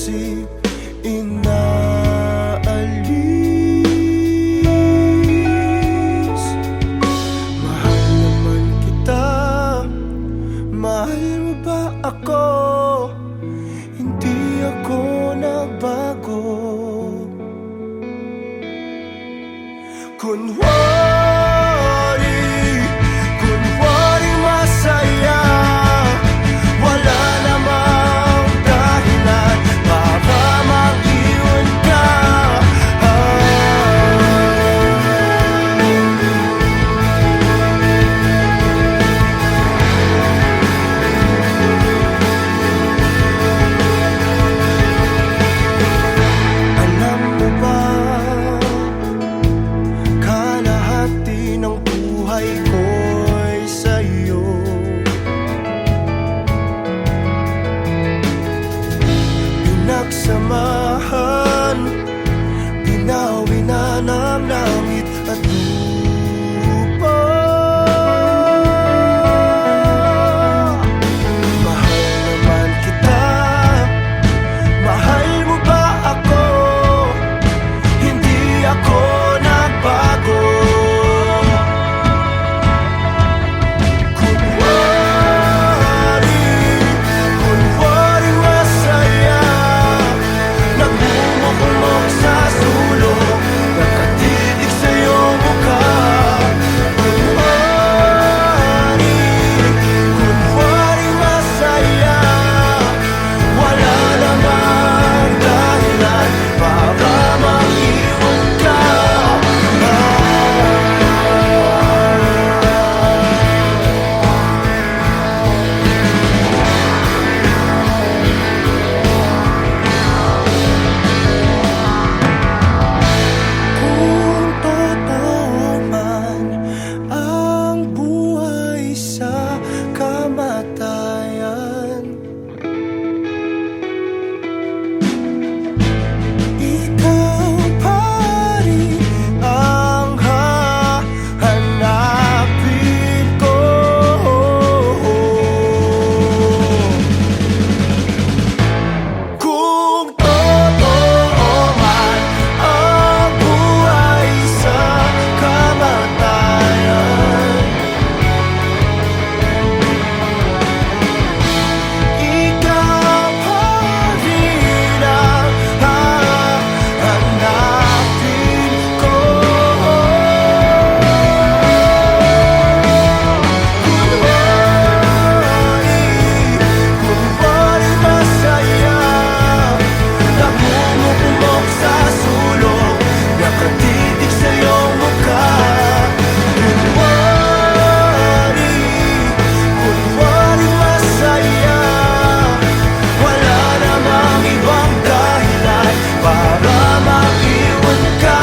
isip inaalis. Mahal naman kita, mahal mo ba ako? Hindi ako nagbago. Kunwari masaya, wala namang dahilan para mag-iwan ka. Alam mo ba, kalahati ng buhay ko'y sa'yo. Pinagsamahan, binawi na ng langit at lupa. Mahal naman kita, mahal mo ba ako? Hindi ako nagbago. Kunwari masaya, nagmumukmok sa sulok, nakatitig sa iyong mukha. Kunwari masaya, wala namang dahilan para mag-iwan ka. Kung totoo man ang buhay sa kamatayan, ikaw pa rin ang hahanapin ko. Kung totoo man ang buhay sa kamatayan, ikaw pa rin ang hahanapin ko. Kunwari masaya, nagmumukmok sa sulok, nakatitig sa iyong mukha. Kunwari masaya, wala namang ibang dahilan para mag-iwan ka.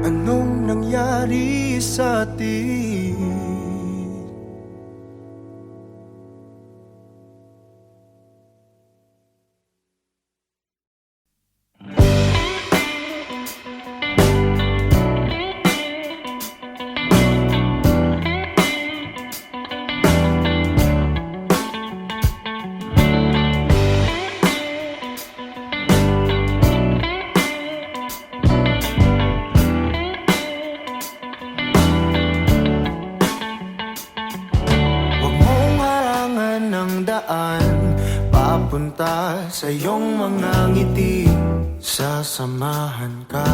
Anong nangyari sa atin? Huwag mong harangan ng daan papunta sa iyong mga ngiti. Sasamahan ka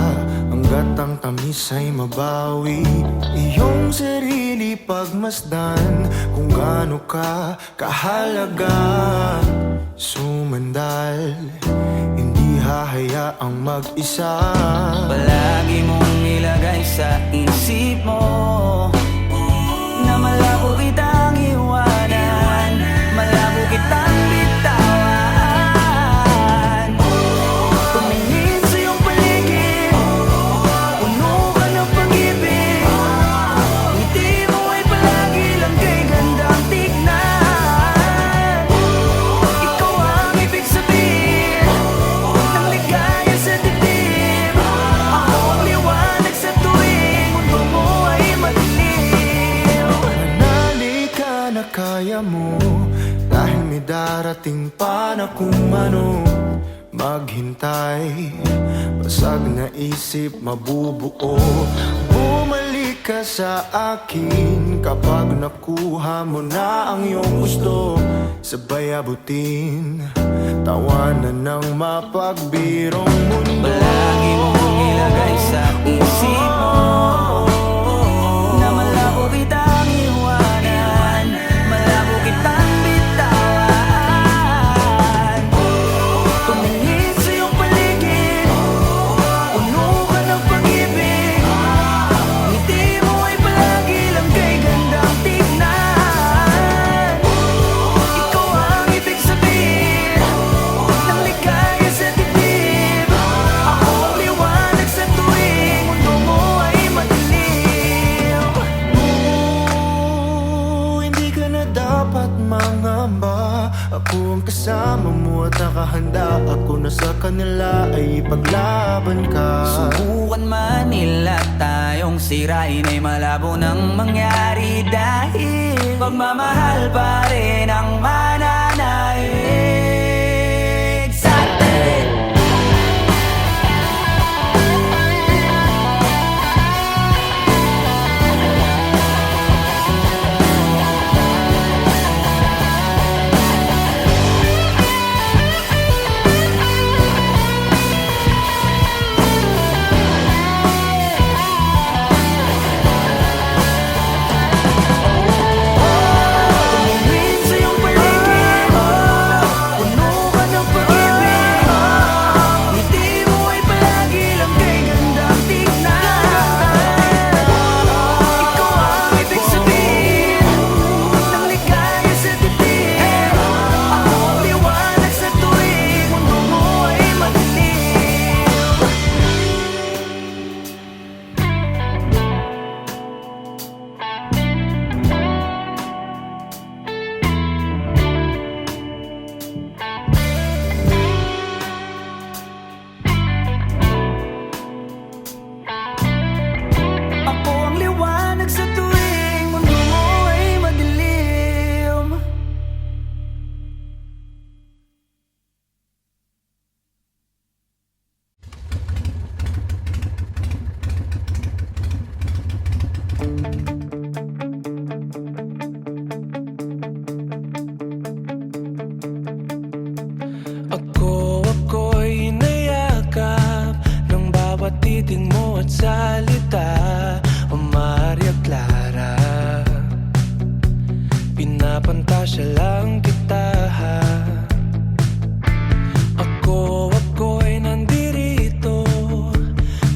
hanggat ang tamis ay mabawi. Iyong sarili pagmasdan kung gaano ka kahalaga. Sumandal, hindi hahayaang mag-isa. Palagi mong ilagay sa isip mo na malabo kitang iwanan, malabo kitang bitawan. kaya mo. Dahil may darating pa na kung ano, maghintay. Basag na isip mabubuo. Bumalik ka sa akin kapag nakuha mo na ang iyong gusto. Sabay abutin, tawanan ng mapagbirong mundo. Palagi mong ilagay sa isip mo na malabo kitang iwanan, malabo kitang bitawan. Tumingin sa iyong paligid, puno ka ng pag-ibig. Ngiti mo ay palagi lang kay gandang tignan. Ikaw ang ibig sabihin ng ligaya sa dibdib. Ako ang liwanag sa tuwing mundo mo ay madilim. Hindi ka na dapat mangamba. Ako ang kasama mo at nakahanda. Ako na sa kanila ay ipaglaban ka. Subukan man nila tayong sirain ay malabo nang mangyari. Dahil pagmamahal pa rin ang mananaig sa atin. Tumingin sa iyong paligid, puno ka ng pag-ibig. Ngiti mo ay palagi lang kay gandang tignan. Ikaw ang ibig sabihin ng ligaya sa dibdib. Ako ang liwanag sa tuwing mundo mo ay madilim. Ako ang liwanag sa tuwing mundo mo ay madilim. Ako'y inayakap ng bawat titig mo at salita. O Maria Clara, pinapantasya lang kita. Ako'y nandirito.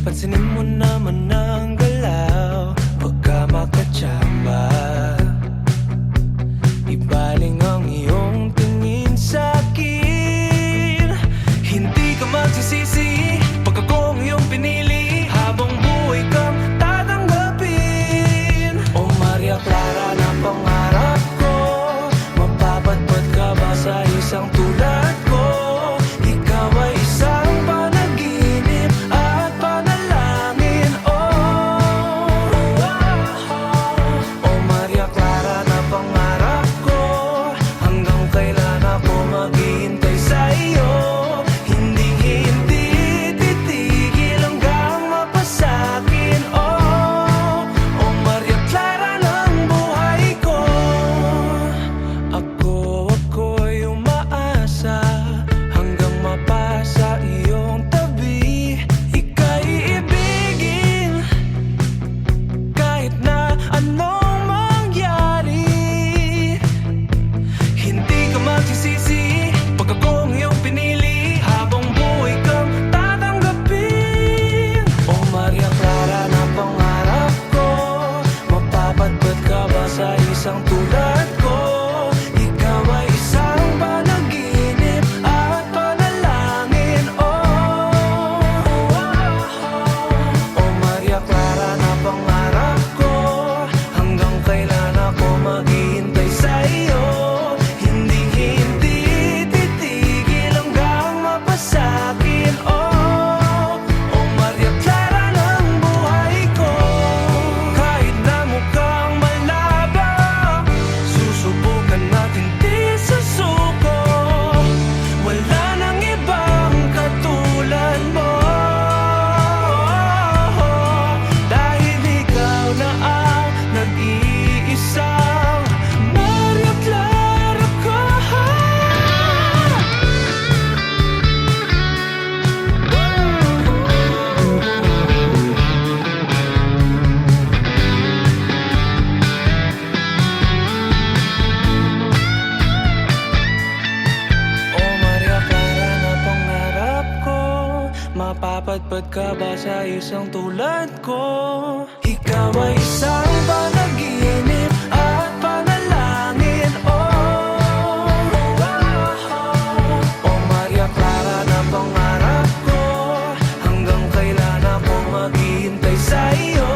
Pansinin mo naman ang galaw, wag ka makatsamba. Ibaling ang iyong tingin sa'kin. Hindi ka magsisisi pag ako ang iyong pinili. Habang buhay kang tatanggapin. O Maria Clara na pangarap ko, mapapatpat ka ba sa isang tulad ko? Ikaw ay isang panaginip at panalangin. O Maria Clara na pangarap ko, hanggang kailan ako maghihintay sa iyo. Hindi titigil hanggang mapasakin. O Maria Clara ng buhay ko. Ako'y umaasa hanggang mapasa iyong tabi. Ika'y ibigin kahit na anong mangyari. Hindi ka magsisisi pag ako ang iyong pinili. Habang buhay kang tatanggapin. O Maria Clara na pangarap ko, mapapatpat ka ba sa isang tulad ko? Ikaw ay isang panaginip at panalangin. O Maria Clara na pangarap ko, hanggang kailan ako maghihintay sa iyo. Hindi titigil hanggang mapasakin. O Maria Clara ng buhay ko. Kahit na mukhang malabo Mapapadpad ka ba sa isang tulad ko? Ikaw ay isang panaginip at panalangin. O Maria Clara na pangarap ko, hanggang kailan ako maghihintay sa iyo?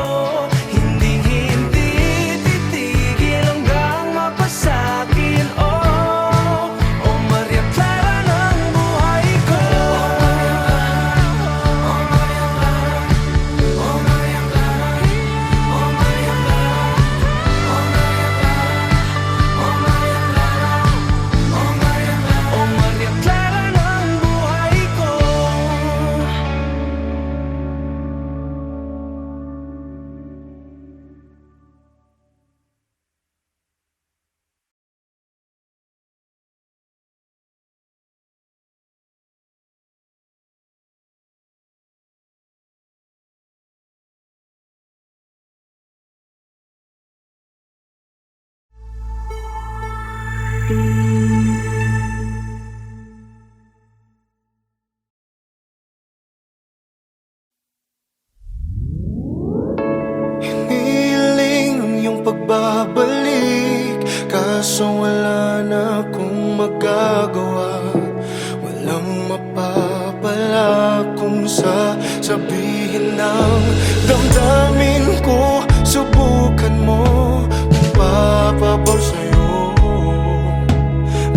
Hindi titigil hanggang mapasakin. O Maria Clara ng buhay ko. O Maria Clara ng buhay ko. Hiniling ang iyong pagbabalik, kaso wala na akong magagawa. Walang mapapala kung sasabihin ng damdamin ko. Subukan mo kung papabor sa'yo.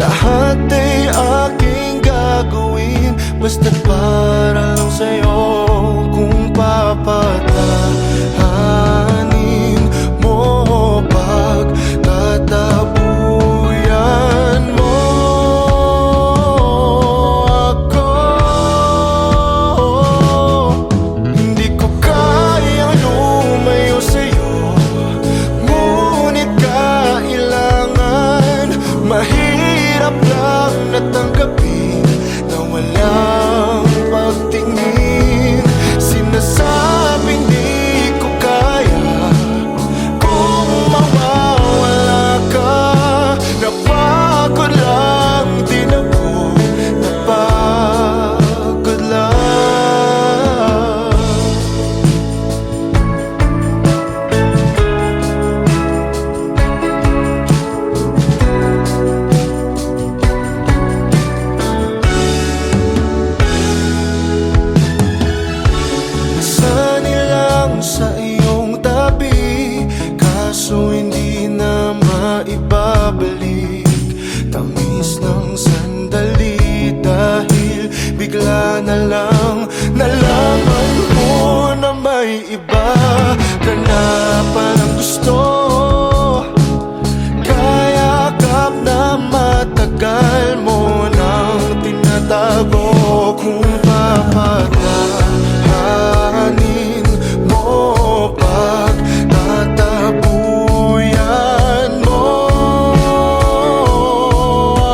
Lahat ay aking gagawin, basta't para lang sa'yo. Kung papatahanin mo, pagtatabuyan mo ako. Hindi ko kayang lumayo sa'yo, ngunit kailangan. Mahirap lang natanggapin na walang pagtingin. Sinasabing di ko kaya kung mawawala ka. Napagod lang din ako, napagod lang. Sanilang sa iyong tabi, kaso hindi na maibabalik. Tamis ng sandali dahil bigla na lang nalaman mo na may iba ka na palang gusto. Kayakap na matagal mo nang tinatago. Kung papatahanin mo, pagtatabuyan mo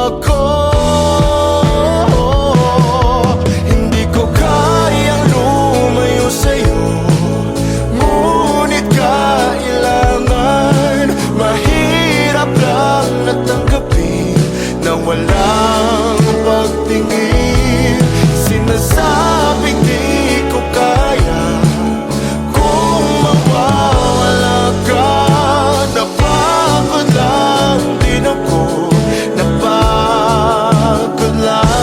ako. Hindi ko kayang lumayo sa'yo, ngunit kailangan. Mahirap lang natanggapin na walang pagtingin. Sinasabing di ko kaya kung mawawala ka. Napagod lang din ako, napagod lang.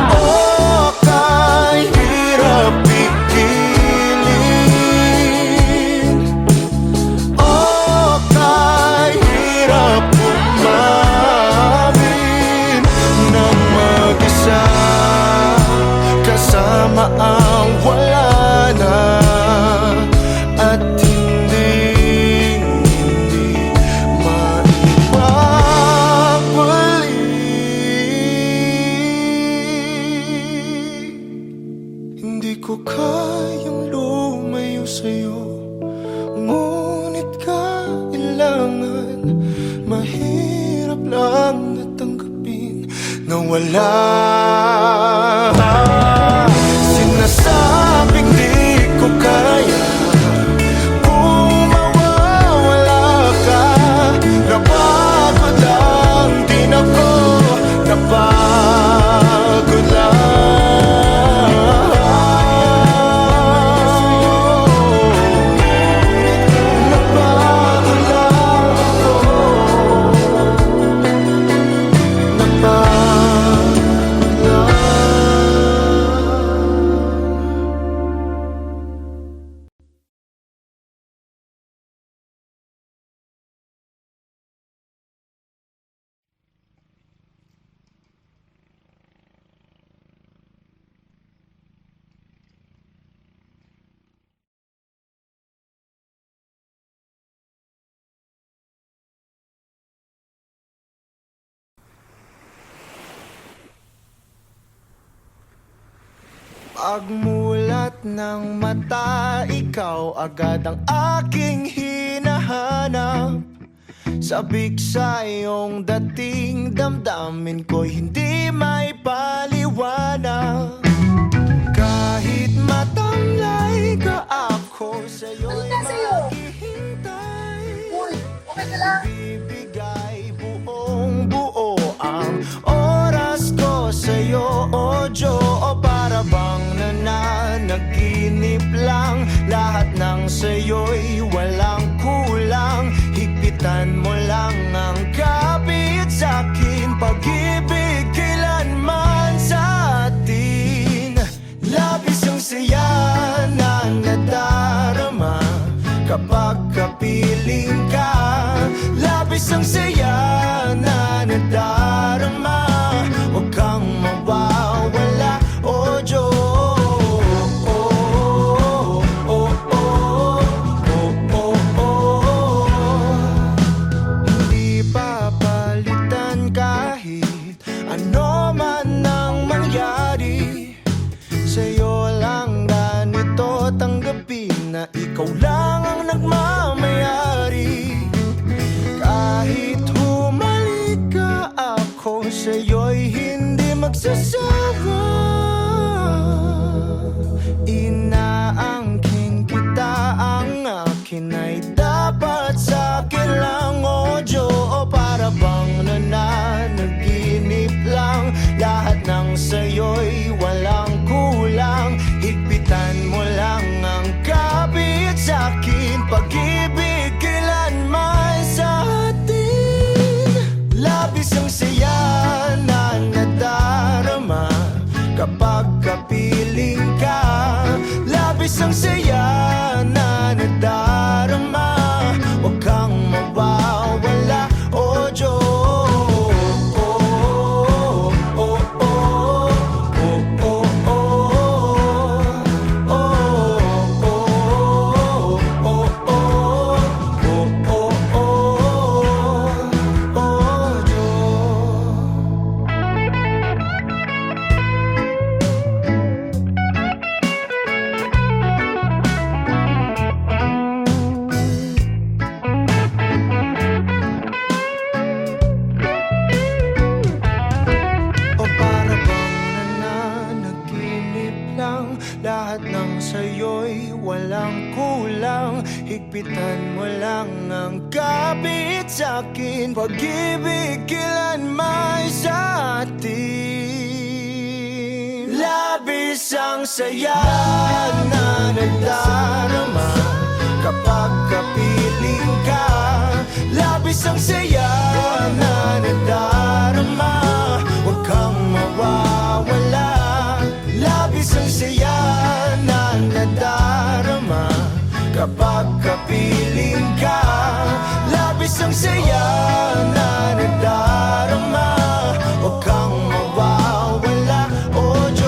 O kahirap pigilin, o kahirap umamin nang mag-isa kasama ang wala na. At hindi maibabalik. Hindi ko kayang lumayo sa'yo, ngunit kailangan. Mahirap lang natanggapin na wala. Sinasabi Pagmulat ng mata, ikaw agad ang aking hinahanap. Sabik sa iyong dating, damdamin ko'y hindi may paliwanag. Kahit matamlay ka, ako sa'yo'y maghihintay. Bibigay buong buo ang oras ko sa'yo, o Diyo. O para bang nananaginip lang, lahat ng sa'yo'y walang kulang. Higpitan mo lang ang kapit sa'kin, pag-ibig kailanman sa atin. Labis ang saya na nadarama kapag kapiling ka. Labis ang saya na nadarama, huwag kang mawawala, o Diyos. Hindi papalitan kahit ano man ang mangyari. Sa'yo lang ganito tanggapin na ikaw lang ang nagmamayari. Kahit humalik ka, ako sa'yo'y hindi magsasawa. Inaangkin kita, ang akin ay dapat sa'kin lang, o Diyo. O para bang nananaginip lang, lahat ng sa'yo'y walang kulang. Higpitan mo lang ang kapit sa'kin, pag-ibig kailanman sa atin. Labis ang saya na nadarama kapag kapiling ka. Labis ang saya na nadarama, huwag kang mawawala, o Diyos. Lahat ng sa'yo'y walang kulang. Higpitan mo lang ang kapit sa'kin, pag-ibig kailanman sa atin. Labis ang saya na nadarama kapag kapiling ka. Labis ang saya na nadarama, huwag kang mawawala. Labis ang saya na nadarama kapag kapiling ka. Labis ang saya na nadarama, huwag kang mawawala, o Diyos.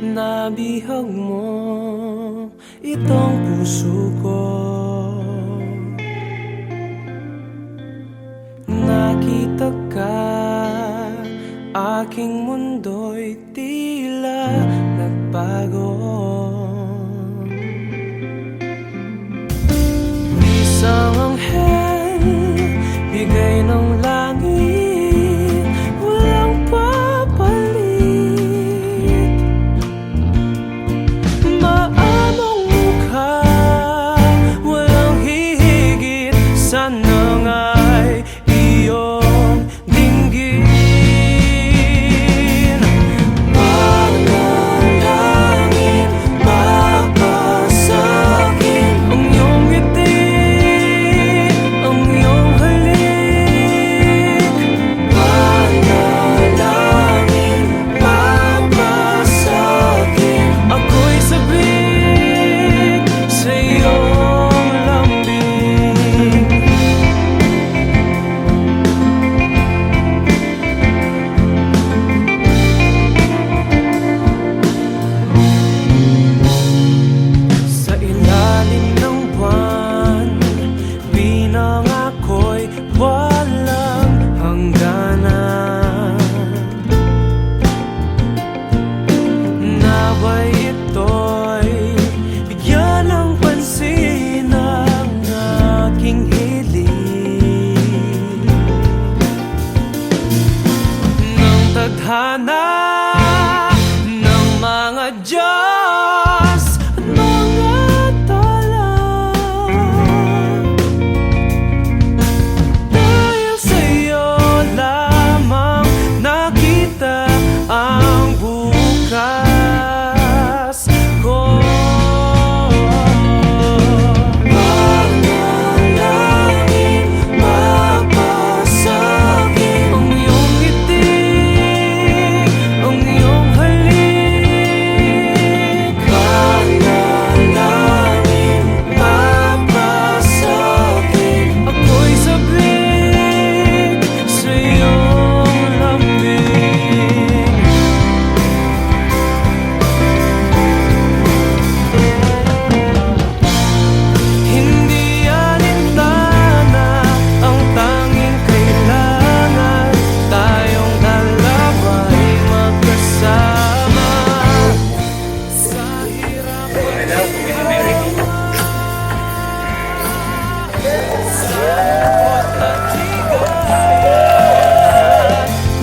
Nabihag mo itong puso ko. Nakita ka aking mundo'y tila nagbago. Isang anghel, bigay ng langit, walang papalit. Maamong mukha, walang hihigit, sana nga'y iyong dinggin. Panalangin, mapasakin ang iyong ngiti, ang iyong halik. Panalangin, mapasakin, ako'y sabik sa iyong lambing. Sa ilalim ng buwan, binang ako'y walang hangganan. Naway ito'y bigyan ng pansin ang aking hiling ng tadhana ng mga Diyos at mga tala. Dahil sa'yo lamang nakita ang bukas ko. Panalangin, mapasakin ang iyong ngiti, ang iyong halik. Panalangin, mapasakin, ako'y sabik sa iyong lambing. Hindi alintana ang tanging kailangan, tayong dalawa'y magkasama sa hirap at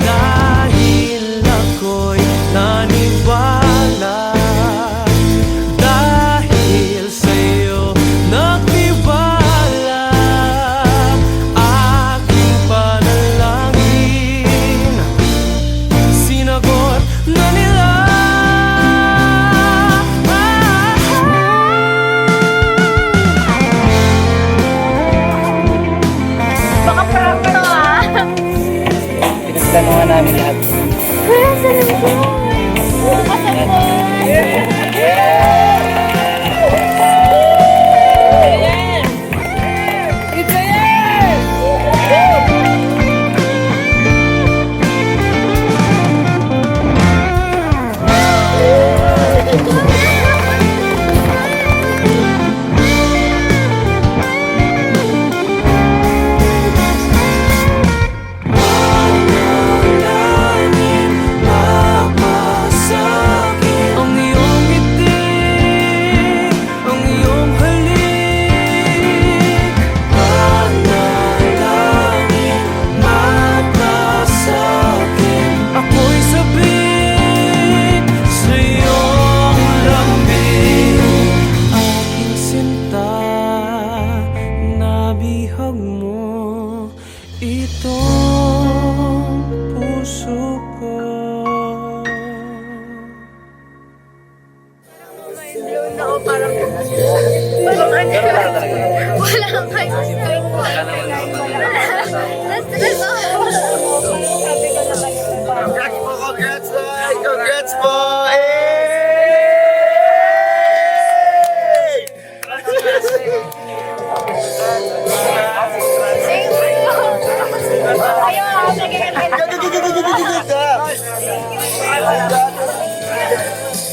dahil ako'y naniwala, dahil sa'yo nagtiwala, aking panalangin sinagot na nila. Baka prank to ah. Pinagplanuhan namin lahat. Kuya, sabi ko. Panalangin, mapasakin ang iyong ngiti, ang iyong halik. Panalangin, mapasakin, ako'y sabik sa iyong lambing. Aking sinta, nabihag mo itong puso ko. Walang kayo. Congrats, boy! Congrats, boy!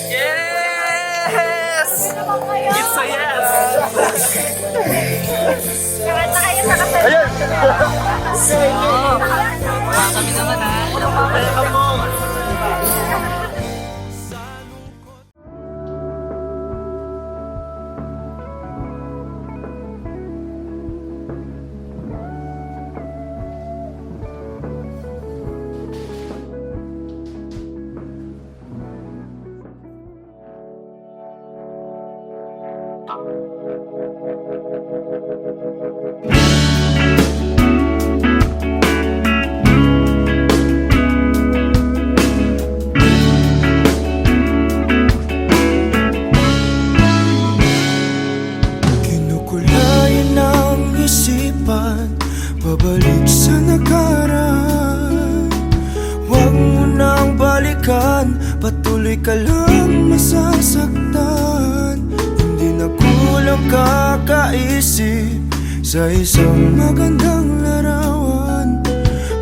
Yes! It's a yes! Kanta kayo sa kasal. Kami naman ha. Welcome mo! Kinukulayan ang isipan, pabalik sa nakaraan. Huwag mo nang balikan, patuloy ka lang masasaktan. Hindi na kulang kakaisip sa isang magandang larawan.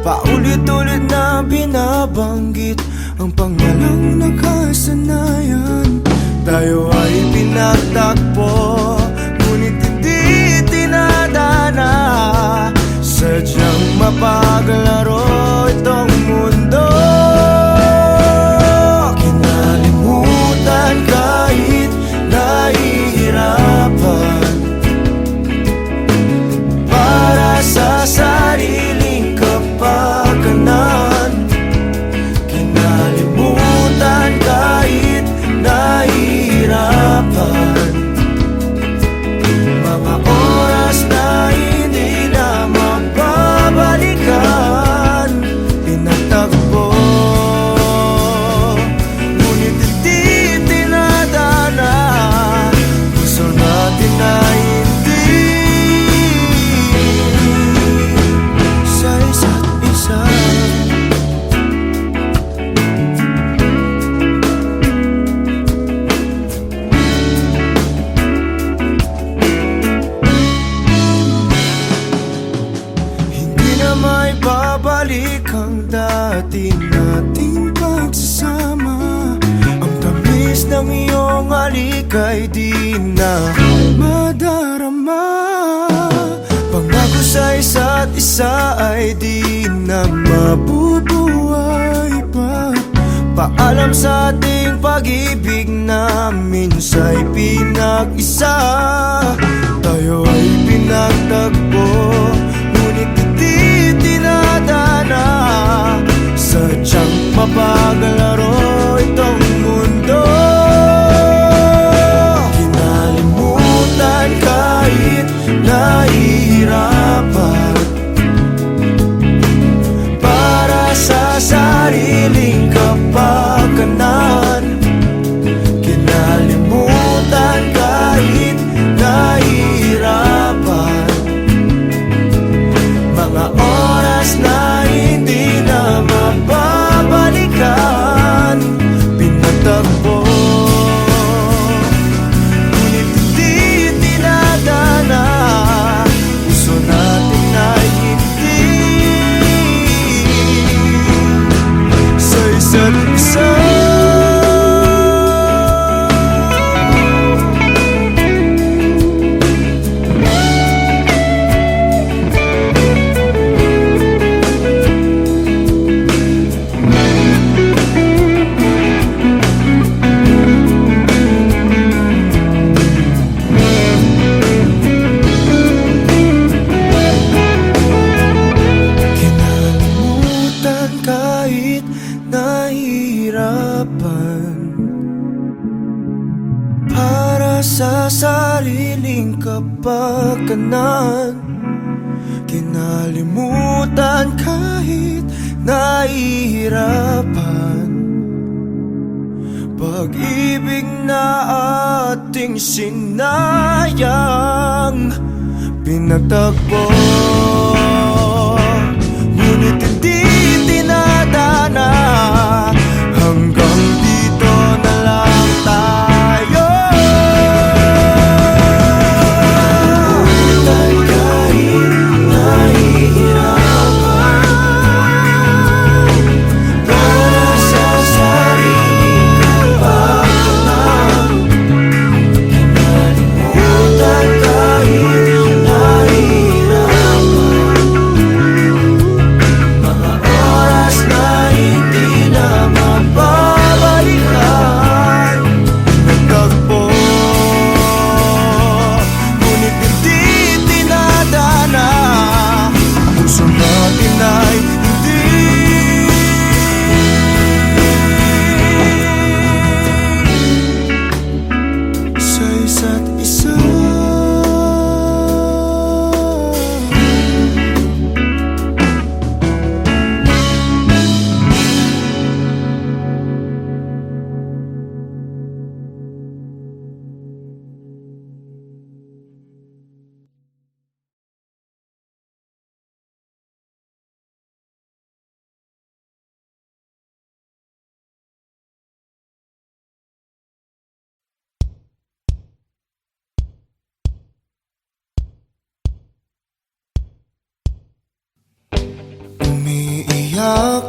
Paulit-ulit na binabanggit ang pangalang nakasanayan. Tayo ay pinagtagpo, ngunit hindi tinadana. Sadyang mapaglaro itong mundo. Kinalimutan kahit nahihirapan, para sa sariling kapakanan. Kinalimutan kahit nahihirapan, mga oras na hindi na mababalikan. Pinagtagpo, ngunit hindi tinadana. Gusto natin na hindi sa isa't isa. Hindi na may babalik ang dati nating pagsasama. Ang tamis ng iyong halik ay di na madarama. Pangako sa isa't isa ay di na mabubuhay pa. Paalam sa ating pag-ibig na minsa'y pinag-isa. Tayo ay pinagtagpo, ngunit hindi tinadana. Sadyang mapaglaro itong mundo. Kinalimutan kahit nahihirapan, para sa sariling kapakanan. Kinalimutan kahit nahihirapan, mga oras na hindi na mababalikan. Pinagtagpo, ngunit hindi tinadana. Gusto natin na hindi sa isa't isa. Kinalimutan kahit nahihirapan, para sa sariling kapakanan. Kinalimutan kahit nahihirapan, pag-ibig na ating sinayang. Pinagtagpo, ngunit hindi tinadana. Hanggang dito na lang tayo. Kahit nahihirapan, para sa sariling kapakanan. Kinalimutan kahit nahihirapan, mga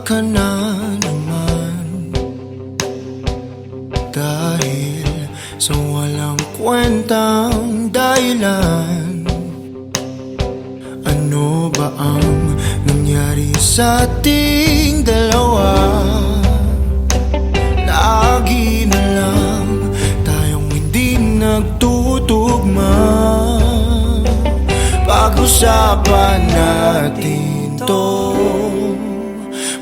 ka na naman, dahil sa walang kwentang dahilan. Ano ba ang nangyari sa ating dalawa? Lagi na lang tayong hindi nagtutugma. Pag-usapan natin to,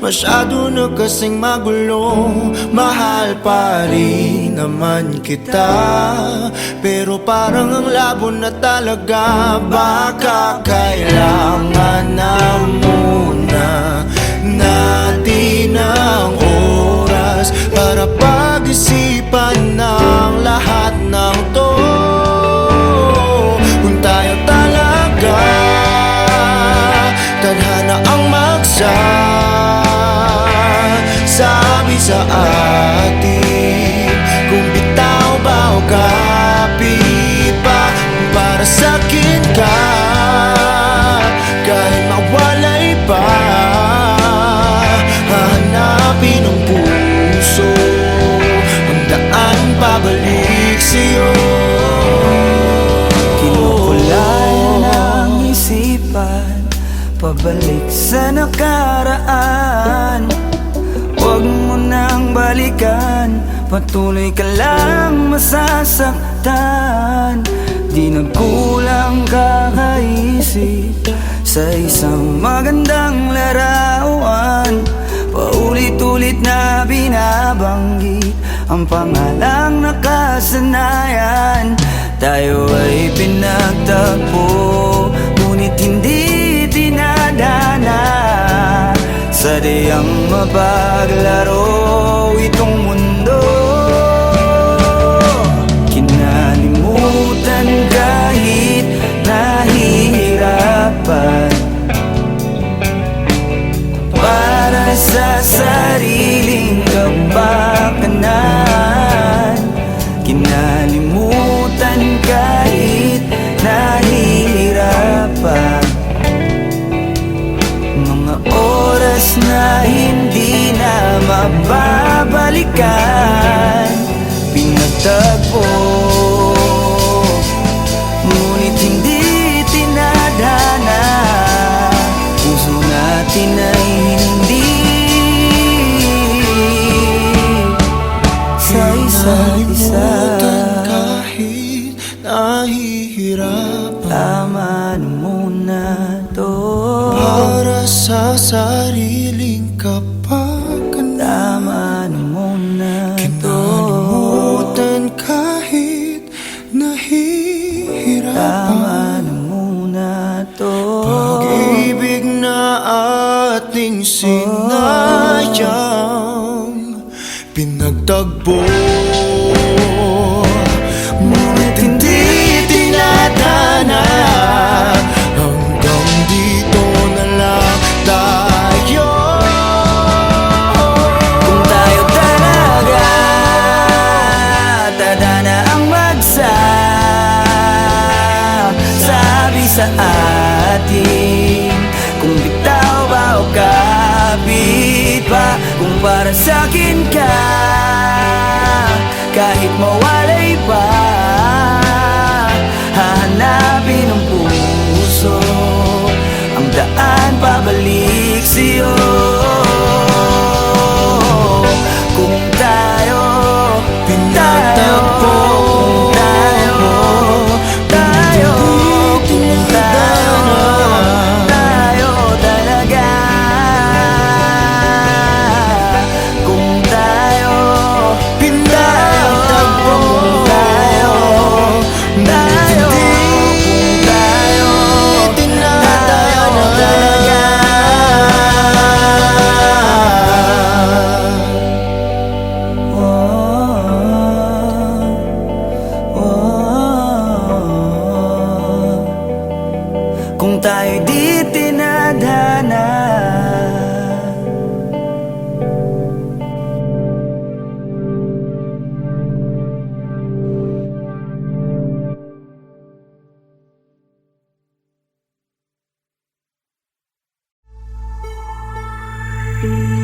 masyado na kasing magulo. Mahal pa rin naman kita, pero parang ang labo na talaga. Baka kailangan na muna natin ang oras para pag-isipan ng lahat ng to. Kung tayo talaga tadhana ang sabi sa atin, kung bitaw ba o kapit pa. Para sa'kin ka, kahit mawalay pa, hahanapin ang puso ang daan pabalik sa'yo. Kinukulay ng isipan, pabalik sa nakaraan. Huwag mo nang balikan, patuloy ka lang masasaktan. Di nagkulang kakaisip sa isang magandang larawan. Paulit-ulit na binabanggit ang pangalang nakasanayan. Tayo ay pinagtagpo, ngunit hindi dinadana. Sadyang mapaglaro itong mundo. Kinalimutan kahit nahihirapan, para sa sariling kapakanan. Kinalimutan kahit nahihirapan, mga oras na hindi na mababalikan. Pinagtagpo, ngunit hindi tinadhana. Puso natin ay hindi sa isa't isa. Kahit nahihirapan, Tama na muna to. para sa sariling kapakanan. Tama na muna to. Kinalimutan kahit nahihirapan. Tama na muna to. Pag-ibig na ating sinayang, pinagtagpo, ngunit hindi tinadhana. Hanggang dito na lang tayo. Kung tayo talaga tadhana ang sabi sa atin, kung bitaw ba o kapit pa. Kung para sa'kin ka, kahit mawalay pa, hahanapin ang puso ang daan pabalik sa'yo. Kung tayo Pinagtagpo, kung tayo di tinadhana. Thank you.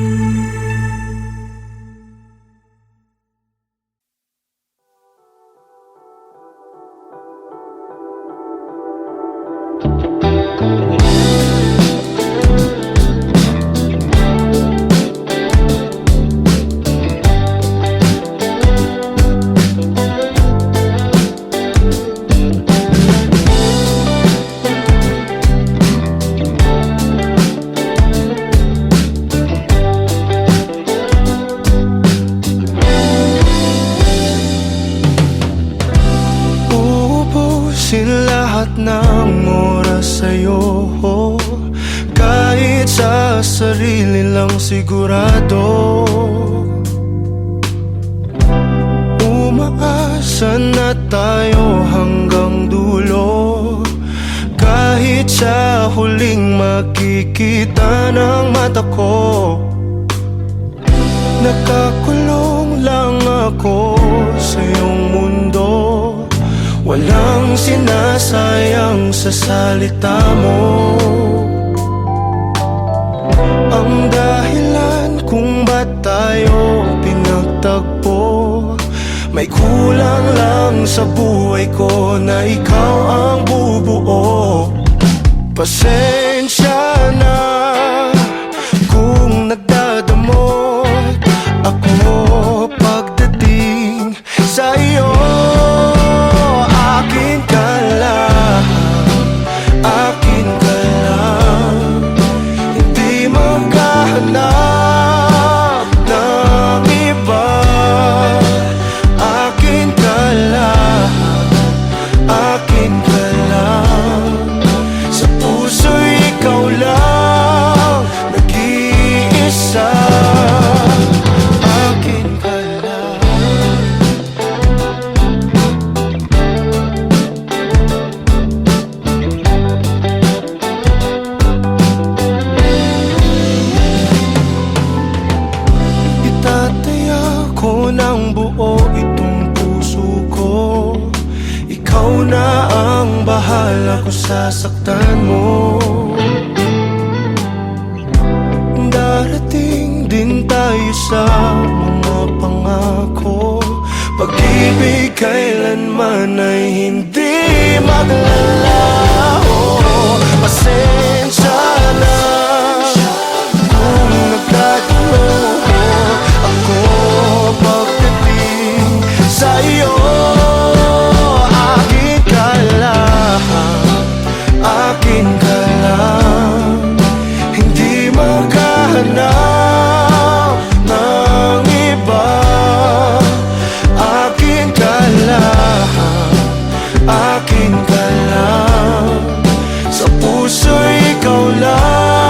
Ubusin lahat ng oras sa'yo, kahit sa sarili lang sigurado. Umaasa na tayo hanggang dulo, kahit sa huling makikita ng mata ko. Nakakulong lang ako sa iyong mundo, walang sinasayang sa salita mo. Ang dahilan kung ba't tayo pinagtagpo, may kulang lang sa buhay ko na ikaw ang bubuo. Pasensya na kung nagdadamot ako pagdating sa iyo. Akin ka lang, akin ka lang, hindi maghahanap ng iba. Akin ka lang, akin ka lang, sa puso'y ikaw lang nag-iisa. Akin ka lang. Itataya ko ng buo itong puso ko, ikaw na ang bahala kung sasaktan mo. Darating din tayo sa mga pangako, pag-ibig kailanman ay hindi maglalaho. Pasensya na kung nagkatalo ako pagdating sa iyo. Akin ka lang, akin ka lang, hindi maghahanap ng iba. Akin ka lang, akin ka lang, sa puso'y ikaw lang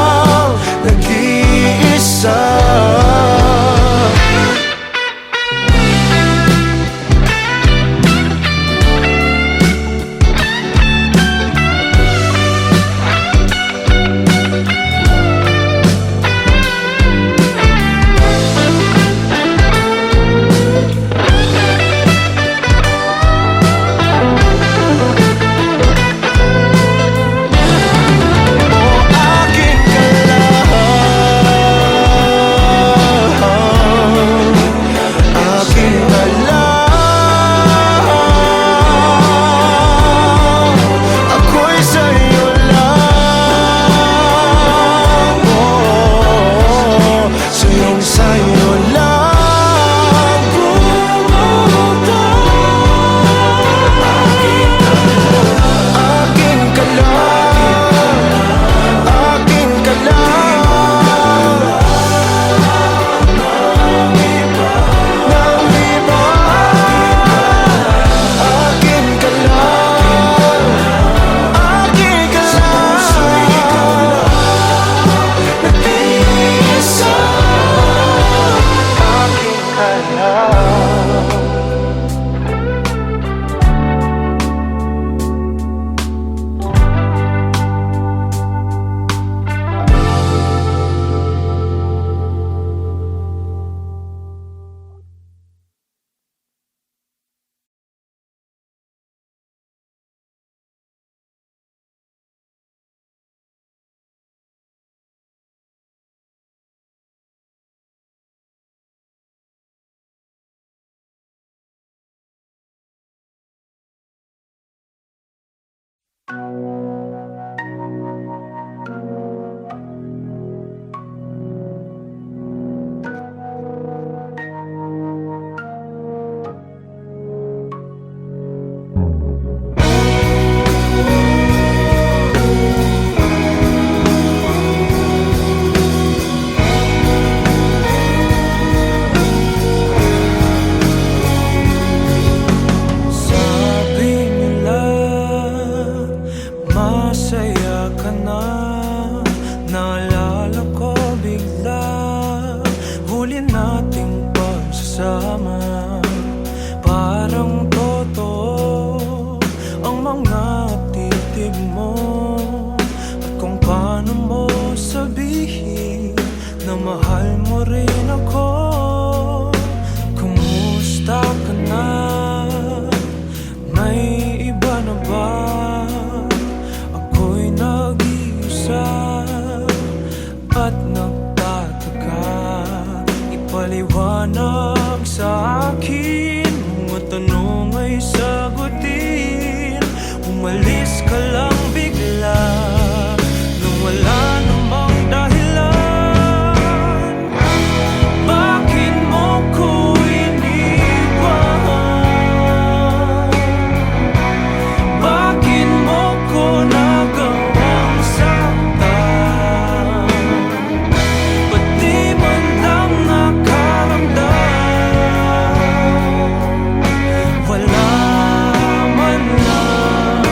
mga titig mo at kung paano mo sabihin na mahal mo rin ako. Kumusta ka na? May iba na ba? Ako'y nag-iisa at nagtataka. Ipaliwanag sa akin, mga tanong ay sagutin. Umalis ka lang bigla nung wala namang dahilan. Bakit mo ko iniwan? Bakit mo ko nagawang saktan? Ba't di man lang nakaramdam? Wala man lang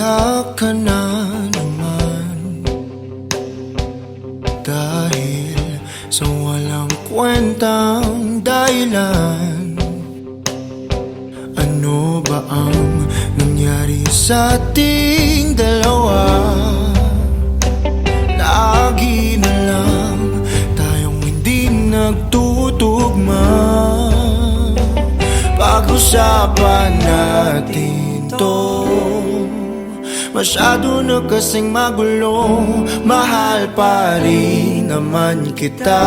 Umiyak ka na naman dahil sa walang kwentang dahilan. Ano ba ang nangyari sa ating dalawa? Lagi na lang tayong hindi nagtutugma. Pag-usapan natin to, masyado na kasing magulo. Mahal pa rin naman kita,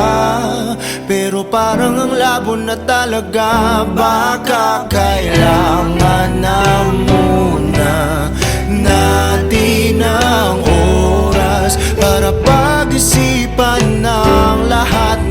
pero parang ang labo na talaga. Baka kailangan na muna natin ang oras para pag-isipan ng lahat